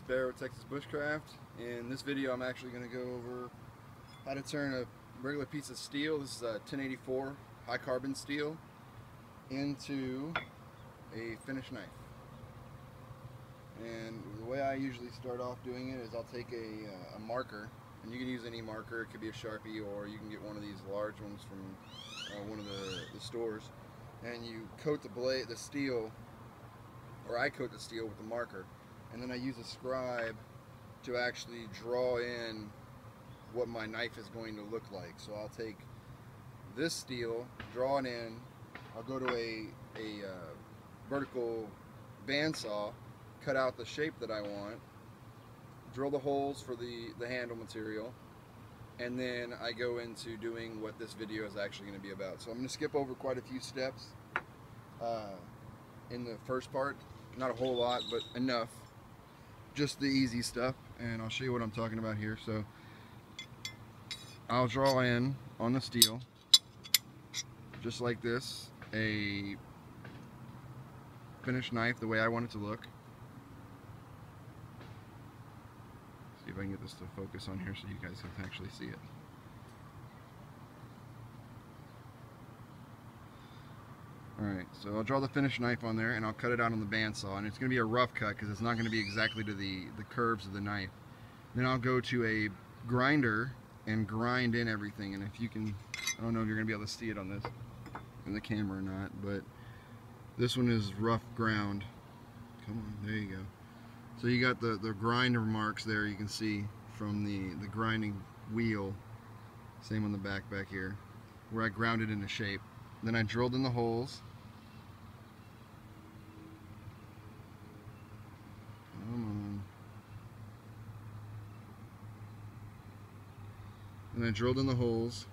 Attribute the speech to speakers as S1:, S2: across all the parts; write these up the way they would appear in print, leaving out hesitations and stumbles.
S1: Bear with Texas Bushcraft. In this video I'm actually going to go over how to turn a regular piece of steel, this is a 1084 high carbon steel, into a finished knife. And the way I usually start off doing it is I'll take a marker, and you can use any marker, it could be a Sharpie or you can get one of these large ones from one of the stores, and you coat the steel, or I coat the steel with the marker, and then I use a scribe to actually draw in what my knife is going to look like. So I'll take this steel, draw it in, I'll go to a vertical bandsaw, cut out the shape that I want, drill the holes for the handle material, and then I go into doing what this video is actually going to be about. So I'm going to skip over quite a few steps in the first part, not a whole lot, but enough, just the easy stuff, and I'll show you what I'm talking about here. So I'll draw in on the steel, just like this, a finished knife the way I want it to look. See if I can get this to focus on here so you guys can actually see it. Alright, so I'll draw the finished knife on there and I'll cut it out on the bandsaw, and it's going to be a rough cut because it's not going to be exactly to the curves of the knife. Then I'll go to a grinder and grind in everything, and if you can, I don't know if you're going to be able to see it on this in the camera or not, but this one is rough ground. Come on, there you go. So you got the grinder marks there, you can see from the grinding wheel. Same on the back here, where I ground it into shape. Then I drilled in the holes. Come on. And I drilled in the holes,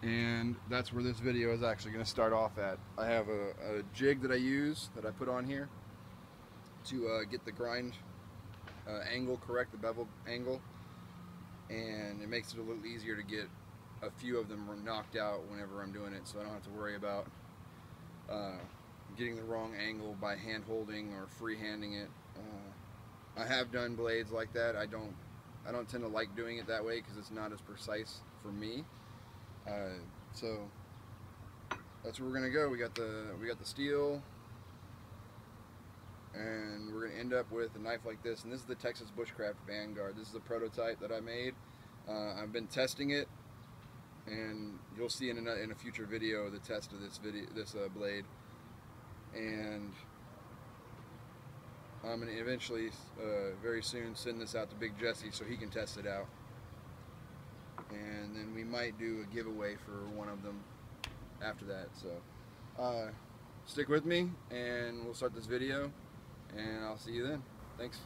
S1: and that's where this video is actually going to start off at. I have a jig that I use, that I put on here to get the grind angle correct, the bevel angle, and it makes it a little easier to get a few of them knocked out whenever I'm doing it, so I don't have to worry about getting the wrong angle by hand holding or free-handing it. I have done blades like that. I don't tend to like doing it that way because it's not as precise for me. So that's where we're gonna go. We got the steel, and we're gonna end up with a knife like this. And this is the Texas Bushcraft Vanguard. This is a prototype that I made. I've been testing it, and you'll see in a future video the test of this blade. And I'm going to eventually, very soon, send this out to Big Jesse so he can test it out. And then we might do a giveaway for one of them after that. So stick with me, and we'll start this video, and I'll see you then. Thanks.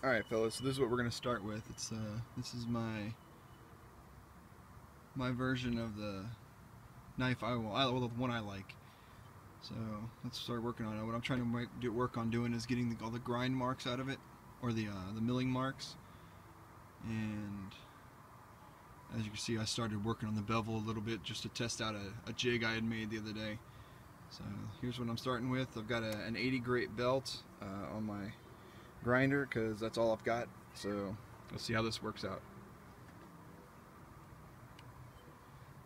S1: Alright fellas, so this is what we're going to start with. This is my version of the knife the one I like. So let's start working on it. What I'm trying to work on doing is getting all the grind marks out of it, or the milling marks. And as you can see, I started working on the bevel a little bit just to test out a jig I had made the other day. So here's what I'm starting with. I've got an 80 grit belt on my grinder because that's all I've got. So let's see how this works out.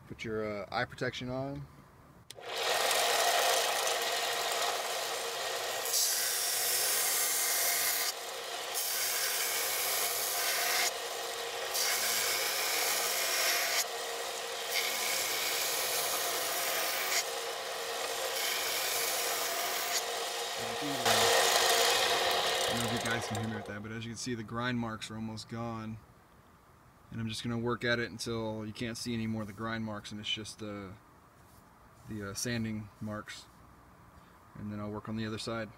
S1: Put your eye protection on. I don't know if you guys can hear me with that, but as you can see, the grind marks are almost gone. And I'm just going to work at it until you can't see any more of the grind marks, and it's just the sanding marks. And then I'll work on the other side.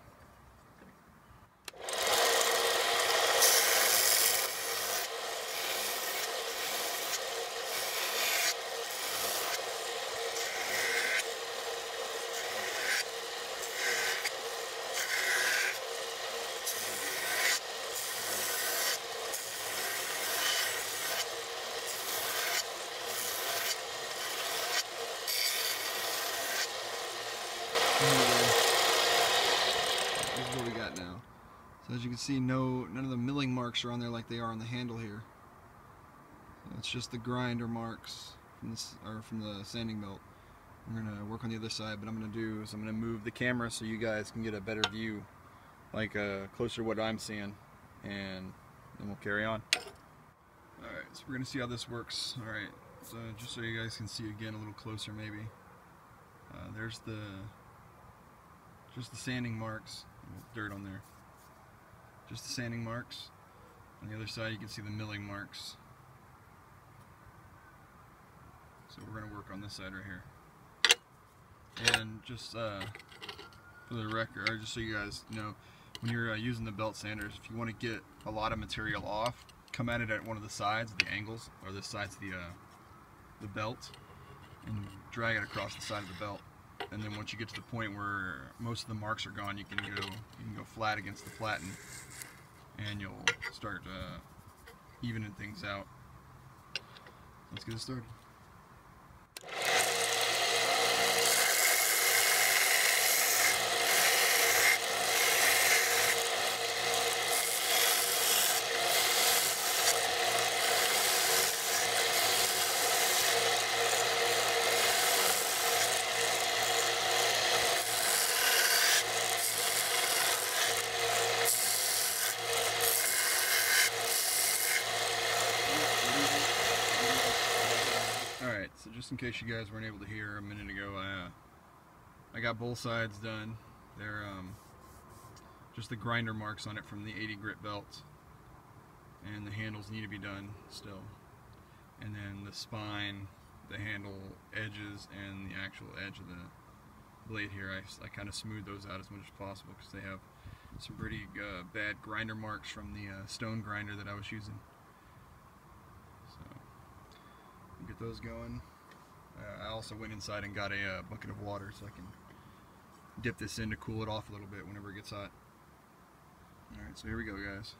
S1: got now. So as you can see, none of the milling marks are on there like they are on the handle here. So it's just the grinder marks from the sanding belt. We're gonna work on the other side, but I'm gonna move the camera so you guys can get a better view, like closer to what I'm seeing, and then we'll carry on. Alright, so we're gonna see how this works. Alright, so just so you guys can see again a little closer maybe. There's just the sanding marks, dirt on there. Just the sanding marks. On the other side you can see the milling marks. So we're gonna work on this side right here. And just for the record, or just so you guys know, when you're using the belt sanders, if you want to get a lot of material off, come at it at one of the sides, the angles, or the sides of the belt, and drag it across the side of the belt. And then once you get to the point where most of the marks are gone, you can go flat against the flatten, and you'll start evening things out. Let's get it started. Alright, so just in case you guys weren't able to hear a minute ago, I got both sides done. They're just the grinder marks on it from the 80 grit belt, and the handles need to be done still. And then the spine, the handle edges, and the actual edge of the blade here, I kind of smooth those out as much as possible because they have some pretty bad grinder marks from the stone grinder that I was using. Get those going. I also went inside and got a bucket of water so I can dip this in to cool it off a little bit whenever it gets hot. Alright, so here we go, guys.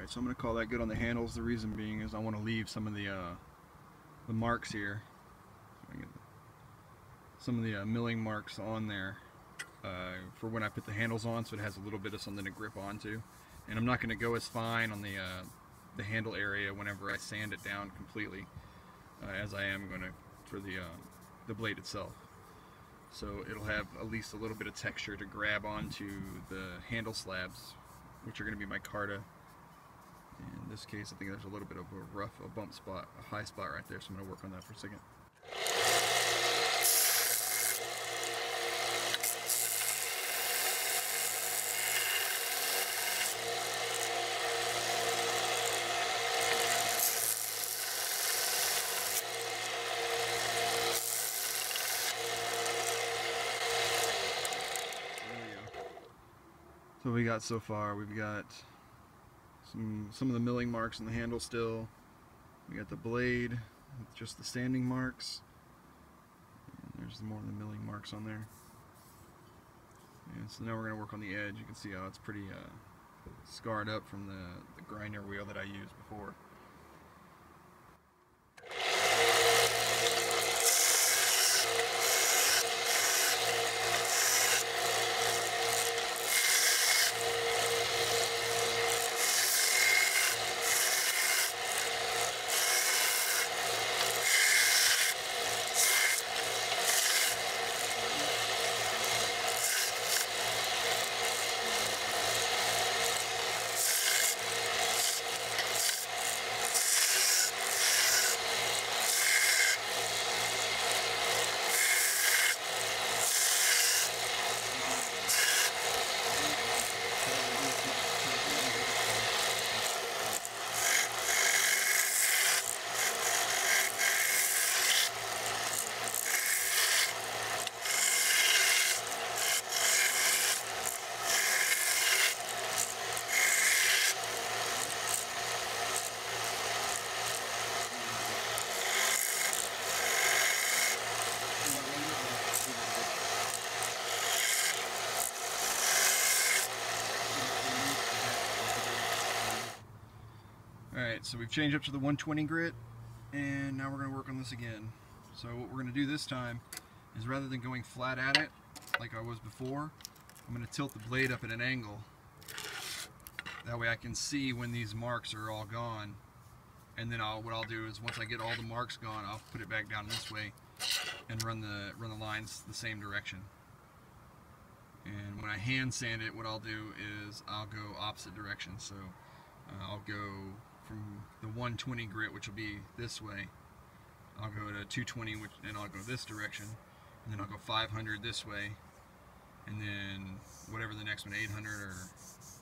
S1: So I'm going to call that good on the handles. The reason being is I want to leave some of the marks here, some of the milling marks on there for when I put the handles on, so it has a little bit of something to grip onto. And I'm not going to go as fine on the handle area whenever I sand it down completely as I am going to for the blade itself. So it'll have at least a little bit of texture to grab onto the handle slabs, which are going to be my Carta. In this case, I think there's a little bit of a bump spot, a high spot right there, so I'm going to work on that for a second. There we go. So what we got so far, we've got some of the milling marks on the handle still. We got the blade with just the sanding marks. And there's more of the milling marks on there. And so now we're going to work on the edge. You can see how it's pretty scarred up from the grinder wheel that I used before. Alright, so we've changed up to the 120 grit, and now we're going to work on this again. So what we're going to do this time is, rather than going flat at it like I was before, I'm going to tilt the blade up at an angle. That way I can see when these marks are all gone. And then what I'll do is, once I get all the marks gone, I'll put it back down this way and run the lines the same direction. And when I hand sand it, what I'll do is I'll go opposite direction. So I'll go from the 120 grit, which will be this way. I'll go to 220, and I'll go this direction, and then I'll go 500 this way, and then whatever the next one, 800 or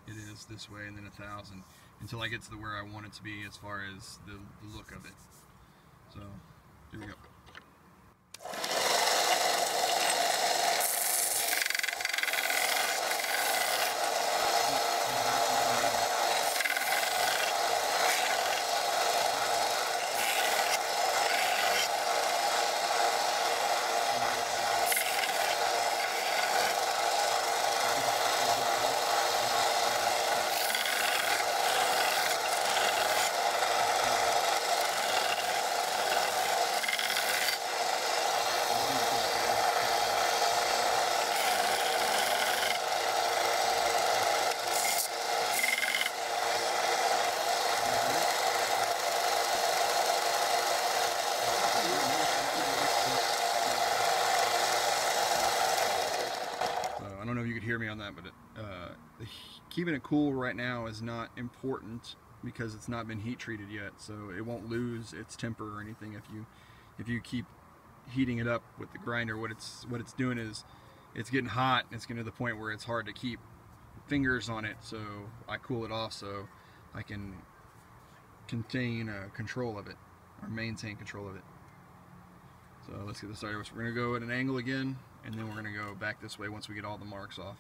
S1: it is this way, and then 1,000, until I get to where I want it to be as far as the look of it. So here we go. I don't know if you could hear me on that, but keeping it cool right now is not important because it's not been heat treated yet, so it won't lose its temper or anything if you keep heating it up with the grinder. What it's doing is it's getting hot, and it's getting to the point where it's hard to keep fingers on it, so I cool it off so I can contain control of it, or maintain control of it. So let's get this started. So we're going to go at an angle again, and then we're going to go back this way once we get all the marks off.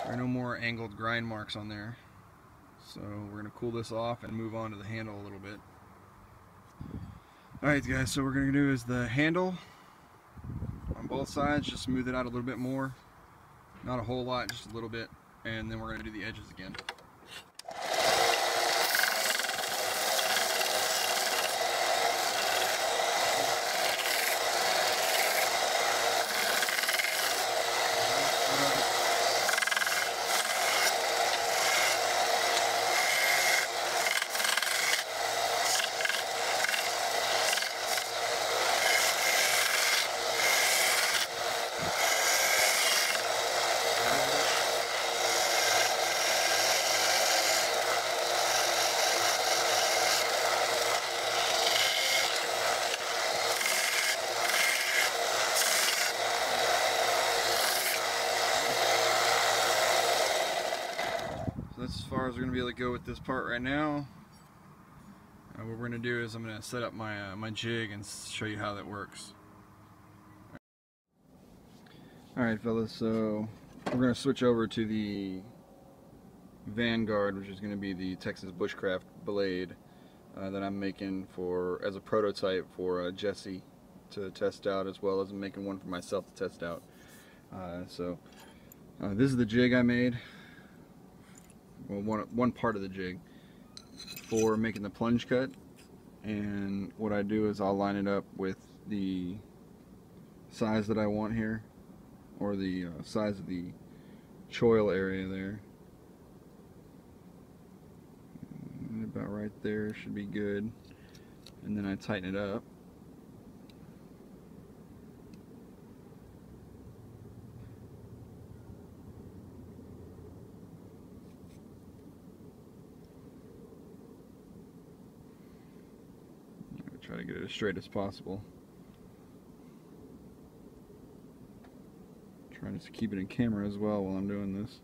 S1: There are no more angled grind marks on there, so we're going to cool this off and move on to the handle a little bit. Alright guys, so what we're going to do is the handle on both sides, just smooth it out a little bit more, not a whole lot, just a little bit, and then we're going to do the edges again. That's as far as we're going to be able to go with this part right now. What we're going to do is I'm going to set up my jig and show you how that works. Alright fellas, so we're going to switch over to the Vanguard, which is going to be the Texas Bushcraft blade that I'm making as a prototype for Jesse to test out, as well as I'm making one for myself to test out. This is the jig I made. Well, one part of the jig for making the plunge cut, and what I do is I'll line it up with the size that I want here, or the size of the choil area there, and about right there should be good, and then I tighten it up. Try to get it as straight as possible. Trying to keep it in camera as well while I'm doing this.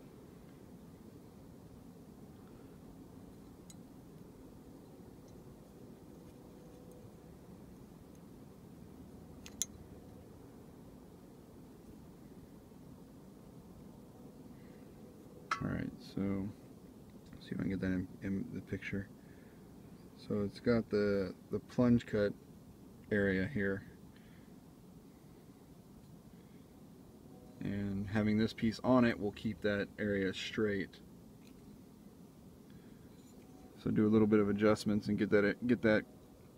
S1: Alright, so see if I can get that in the picture. So it's got the plunge cut area here, and having this piece on it will keep that area straight. So do a little bit of adjustments and get that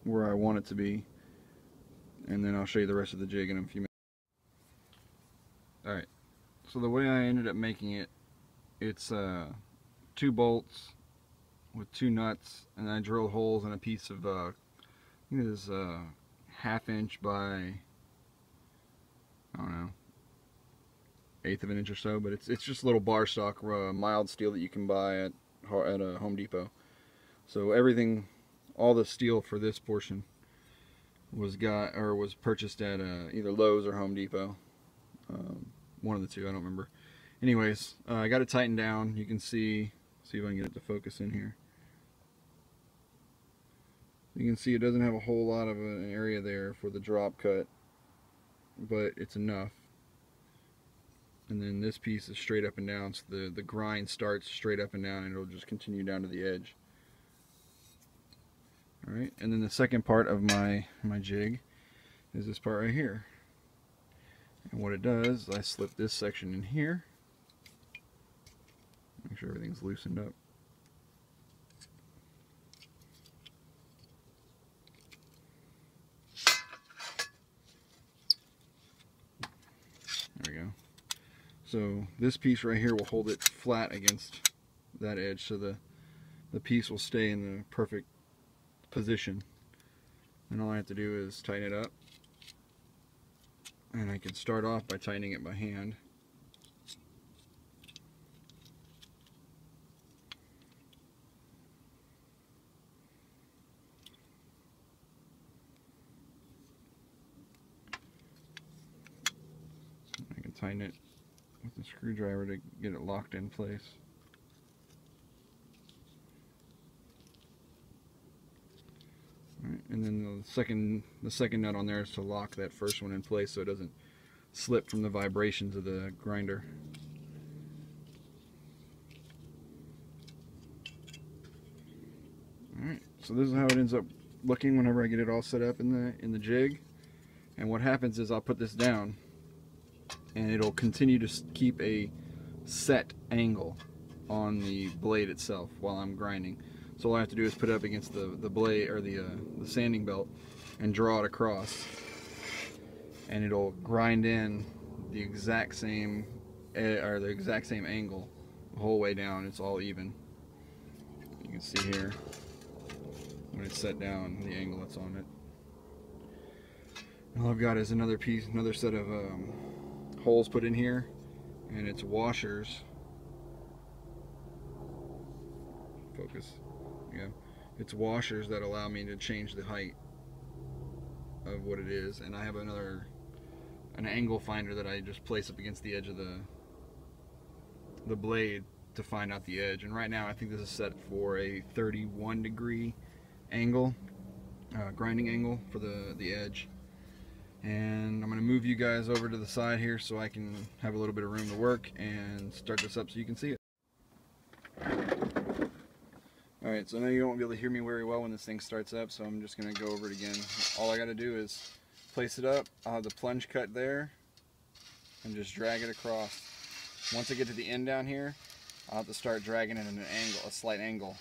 S1: where I want it to be, and then I'll show you the rest of the jig in a few minutes. Alright, so the way I ended up making it, it's 2 bolts with 2 nuts, and I drilled holes in a piece of I think it is 1/2 inch by, I don't know, 1/8 of an inch or so, but it's just a little bar stock mild steel that you can buy at a Home Depot. So everything, all the steel for this portion was purchased at either Lowe's or Home Depot, one of the two, I don't remember. Anyways, I got it tightened down. You can see if I can get it to focus in here. You can see it doesn't have a whole lot of an area there for the drop cut, but it's enough. And then this piece is straight up and down, so the grind starts straight up and down, and it'll just continue down to the edge. Alright, and then the second part of my jig is this part right here. And what it does is I slip this section in here, make sure everything's loosened up. There we go. So this piece right here will hold it flat against that edge, so the piece will stay in the perfect position. And all I have to do is tighten it up, and I can start off by tightening it by hand. I can tighten it with the screwdriver to get it locked in place. Right, and then the second nut on there is to lock that first one in place so it doesn't slip from the vibrations of the grinder. Alright, so this is how it ends up looking whenever I get it all set up in the jig. And what happens is I'll put this down, and it'll continue to keep a set angle on the blade itself while I'm grinding. So all I have to do is put it up against the blade, or the sanding belt, and draw it across, and it'll grind in the exact same angle the whole way down. It's all even. You can see here when it's set down the angle that's on it. And all I've got is another set of holes put in here, and it's washers. Focus. Yeah, it's washers that allow me to change the height of what it is, and I have an angle finder that I just place up against the edge of the blade to find out the edge. And right now I think this is set for a 31-degree angle, grinding angle for the edge. And I'm going to move you guys over to the side here so I can have a little bit of room to work and start this up so you can see it. Alright, so now you won't be able to hear me very well when this thing starts up, so I'm just going to go over it again. All I got to do is place it up. I'll have the plunge cut there and just drag it across. Once I get to the end down here, I'll have to start dragging it at an angle, a slight angle,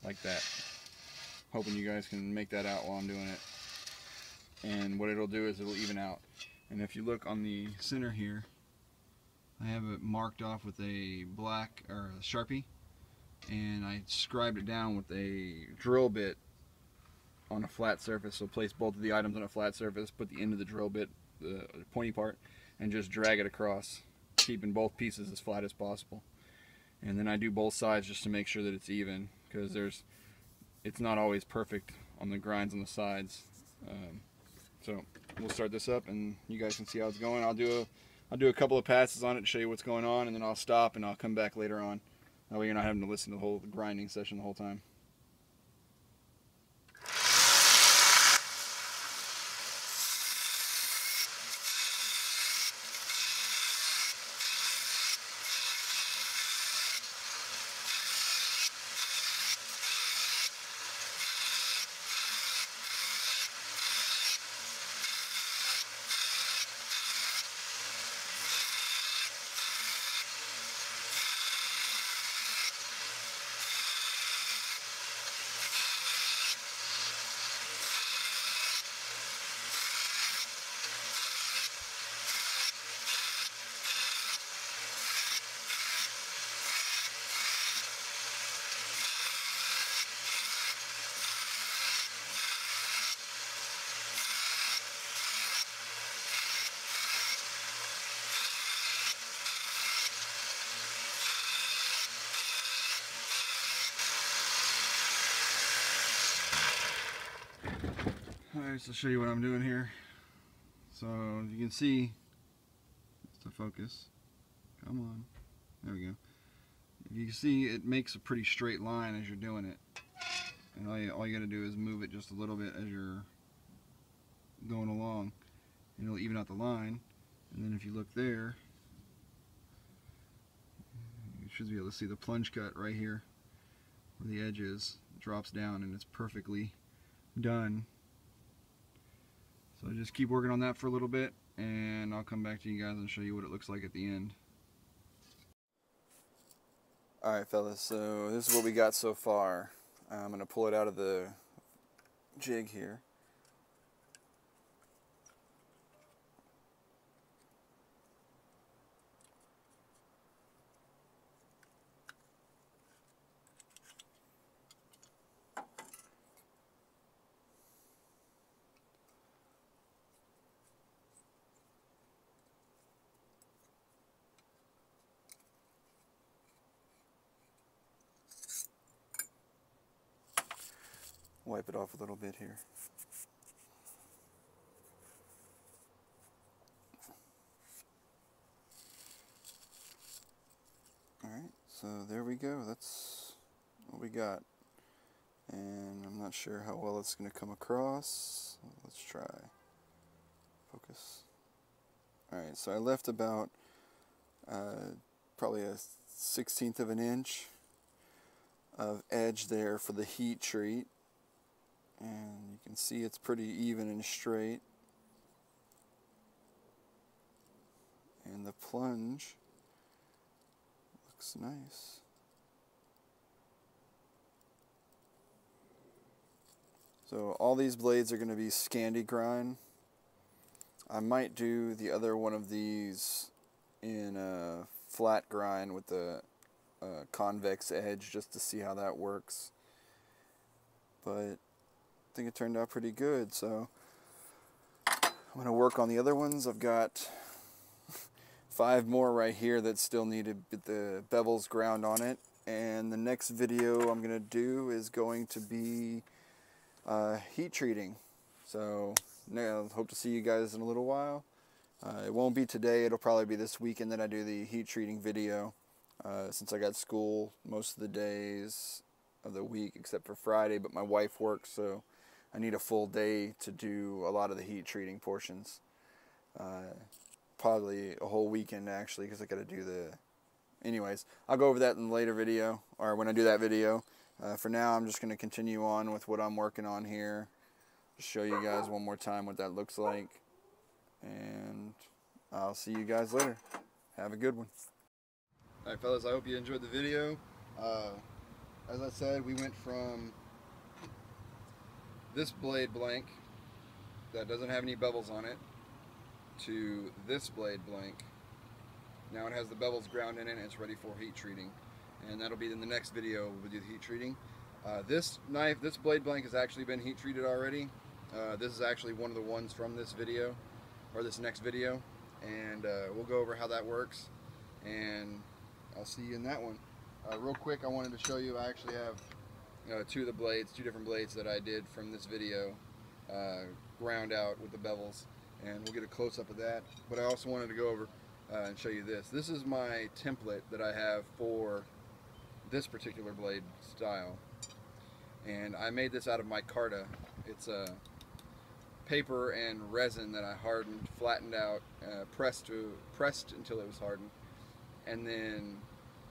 S1: like that. Hoping you guys can make that out while I'm doing it. And what it'll do is it'll even out. And if you look on the center here, I have it marked off with a black or a Sharpie, and I scribed it down with a drill bit on a flat surface. So place both of the items on a flat surface, put the end of the drill bit, the pointy part, and just drag it across, keeping both pieces as flat as possible. And then I do both sides just to make sure that it's even, because it's not always perfect on the grinds on the sides. So we'll start this up, and you guys can see how it's going. I'll do a couple of passes on it to show you what's going on, and then I'll stop and I'll come back later on. That way you're not having to listen to the whole grinding session the whole time. Alright, so I'll show you what I'm doing here. So you can see, just to focus, come on, there we go. If you can see, it makes a pretty straight line as you're doing it. And all you got to do is move it just a little bit as you're going along. And it'll even out the line. And then if you look there, you should be able to see the plunge cut right here where the edge is. It drops down and it's perfectly done. So just keep working on that for a little bit and I'll come back to you guys and show you what it looks like at the end. Alright fellas, so this is what we got so far. I'm going to pull it out of the jig here. Wipe it off a little bit here. Alright, so there we go. That's what we got. And I'm not sure how well it's going to come across. Let's try. Focus. Alright, so I left about probably a 1/16 of an inch of edge there for the heat treat. And you can see it's pretty even and straight. And the plunge looks nice. So all these blades are going to be Scandi grind. I might do the other one of these in a flat grind with the convex edge just to see how that works. But I think it turned out pretty good, so I'm going to work on the other ones. I've got 5 more right here that still need the bevels ground on it, and the next video I'm going to do is going to be heat treating. So I hope to see you guys in a little while. It won't be today, it'll probably be this weekend that I do the heat treating video, since I got school most of the days of the week except for Friday, but my wife works, so I need a full day to do a lot of the heat treating portions. Probably a whole weekend actually, because I got to do the... Anyways, I'll go over that in the later video, or when I do that video. For now, I'm just going to continue on with what I'm working on here. Just show you guys one more time what that looks like. And I'll see you guys later. Have a good one. Alright fellas, I hope you enjoyed the video. As I said, we went from this blade blank that doesn't have any bevels on it to this blade blank. Now it has the bevels ground in it and it's ready for heat treating, and that'll be in the next video. We'll do the heat treating. This blade blank has actually been heat treated already. This is actually one of the ones from this video, or this next video, and we'll go over how that works, and I'll see you in that one. Real quick, I wanted to show you, I actually have two different blades that I did from this video, ground out with the bevels, and we'll get a close-up of that. But I also wanted to go over and show you this. This is my template that I have for this particular blade style, and I made this out of micarta. It's a paper and resin that I hardened, flattened out, pressed until it was hardened, and then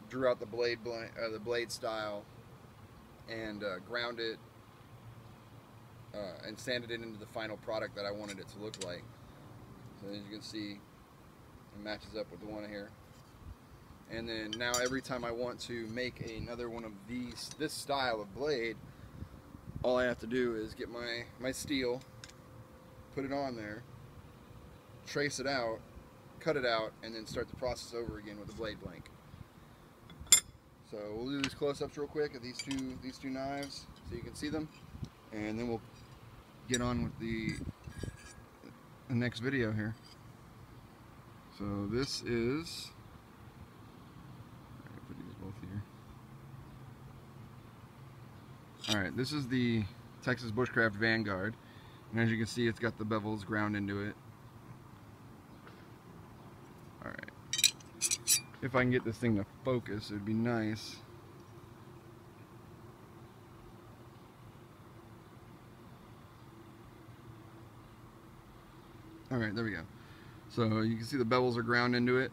S1: drew out the blade style and ground it and sanded it into the final product that I wanted it to look like. So as you can see, it matches up with the one here. And then now every time I want to make another one of this style of blade, all I have to do is get my steel, put it on there, trace it out, cut it out, and then start the process over again with the blade blank. So we'll do these close-ups real quick of these two knives so you can see them, and then we'll get on with the next video here. So this is, put these both here. Alright, this is the Texas Bushcraft Vanguard, And as you can see, it's got the bevels ground into it. Alright. If I can get this thing to focus, it'd be nice. Alright, there we go. So you can see the bevels are ground into it.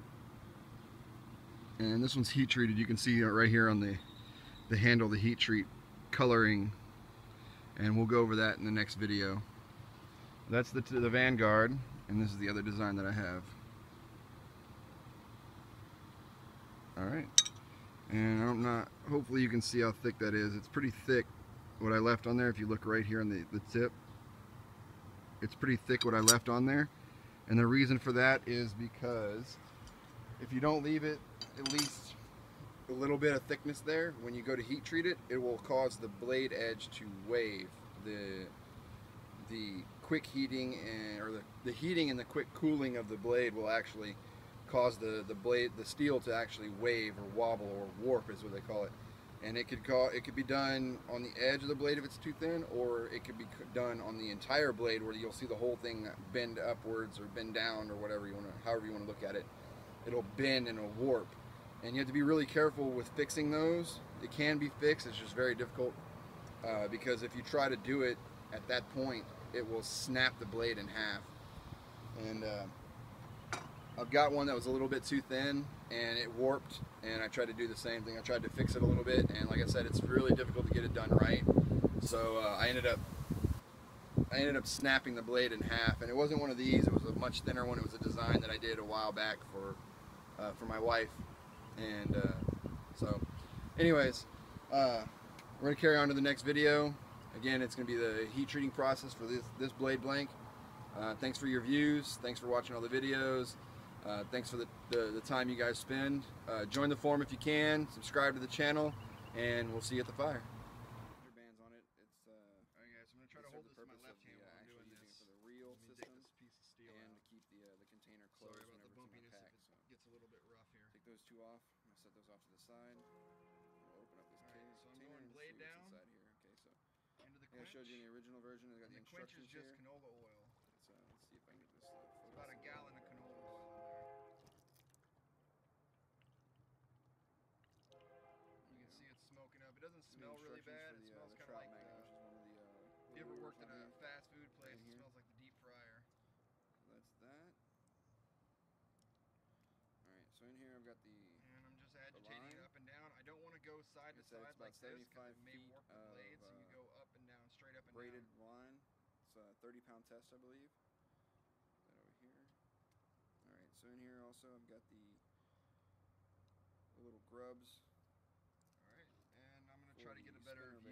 S1: And this one's heat treated. You can see right here on the handle, the heat treat coloring. And we'll go over that in the next video. That's the Vanguard, and this is the other design that I have. Alright. And I'm not, hopefully you can see how thick that is. It's pretty thick what I left on there. If you look right here on the tip, it's pretty thick what I left on there. And the reason for that is because if you don't leave it at least a little bit of thickness there, when you go to heat treat it, it will cause the blade edge to wave. The quick heating or the heating and the quick cooling of the blade will actually cause the steel to actually wave or wobble or warp is what they call it. And it could be done on the edge of the blade if it's too thin, or it could be done on the entire blade where you'll see the whole thing bend upwards or bend down or whatever you want to, however you want to look at it. It'll bend and it'll warp. And you have to be really careful with fixing those. It can be fixed, it's just very difficult because if you try to do it at that point, it will snap the blade in half. And I've got one that was a little bit too thin and it warped, and I tried to do the same thing. I tried to fix it a little bit, and like I said, it's really difficult to get it done right. So I ended up snapping the blade in half, and it wasn't one of these. It was a much thinner one. It was a design that I did a while back for my wife. And so anyways, we're going to carry on to the next video. Again, it's going to be the heat treating process for this blade blank. Thanks for your views. Thanks for watching all the videos. Thanks for the time you guys spend. Join the forum if you can. Subscribe to the channel, and we'll see you at the fire. Bands on it. It's
S2: alright guys, I'm going to try to hold this with my left hand while I'm doing this.
S1: For the reel system
S2: This piece of steel
S1: and
S2: out.
S1: to keep the container closed.
S2: Sorry about the
S1: whenever it's in
S2: bumpiness
S1: pack,
S2: if it
S1: so.
S2: gets a little bit rough here.
S1: Take those two off. I'm going to set those off to the side. We'll open up this
S2: Alright, so I'm
S1: container
S2: going
S1: and
S2: blade
S1: see what's
S2: down
S1: inside here. Okay, so
S2: into the
S1: I
S2: quench.
S1: showed you in the original version. I got
S2: And
S1: the
S2: the quench is
S1: instructions
S2: just
S1: here.
S2: canola oil.
S1: Let's see if I can get this.
S2: It's about a gallon of canola oil in there. You can see it's smoking up. It doesn't smell really bad. It smells kind of like if you ever worked at a fast food place, it smells like the deep fryer.
S1: So that's that. Alright, so in here I've got
S2: and I'm just agitating it up and down. I don't want to go side to side like this because it may warp the blade, so you go up and down, straight up and
S1: braided
S2: down.
S1: line. It's a 30-pound test, I believe. That over here. Alright, so in here also I've got the little grubs